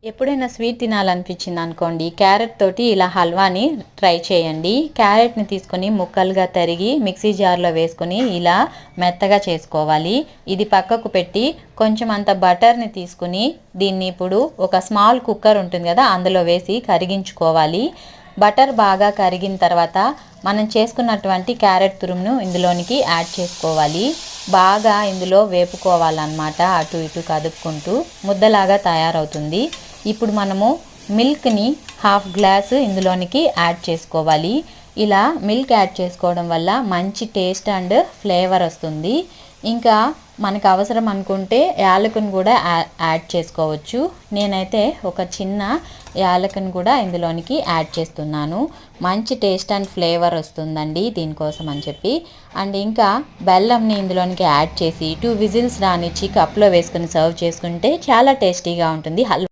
ఎప్పుడైనా స్వీట్ తినాలనిపించింది అనుకోండి, క్యారెట్ తోటి ఇలా హల్వాని ట్రై చేయండి. క్యారెట్ని తీసుకొని ముక్కలుగా తరిగి మిక్సీ జార్లో వేసుకొని ఇలా మెత్తగా చేసుకోవాలి. ఇది పక్కకు పెట్టి కొంచెం అంత బటర్ని తీసుకుని దీన్ని ఇప్పుడు ఒక స్మాల్ కుక్కర్ ఉంటుంది కదా, అందులో వేసి కరిగించుకోవాలి. బటర్ బాగా కరిగిన తర్వాత మనం చేసుకున్నటువంటి క్యారెట్ తురుమును ఇందులోనికి యాడ్ చేసుకోవాలి. బాగా ఇందులో వేపుకోవాలన్నమాట, అటు ఇటు కదుపుకుంటూ ముద్దలాగా తయారవుతుంది. ఇప్పుడు మనము మిల్క్ని హాఫ్ గ్లాసు ఇందులోనికి యాడ్ చేసుకోవాలి. ఇలా మిల్క్ యాడ్ చేసుకోవడం వల్ల మంచి టేస్ట్ అండ్ ఫ్లేవర్ వస్తుంది. ఇంకా మనకు అవసరం అనుకుంటే యాలకుని కూడా యాడ్ చేసుకోవచ్చు. నేనైతే ఒక చిన్న యాలకుని కూడా ఇందులోనికి యాడ్ చేస్తున్నాను. మంచి టేస్ట్ అండ్ ఫ్లేవర్ వస్తుందండి దీనికోసం అని చెప్పి. అండ్ ఇంకా బెల్లంని ఇందులోనికి యాడ్ చేసి 2 విజిల్స్ రానిచ్చి కప్లో వేసుకొని సర్వ్ చేసుకుంటే చాలా టేస్టీగా ఉంటుంది హల్వా.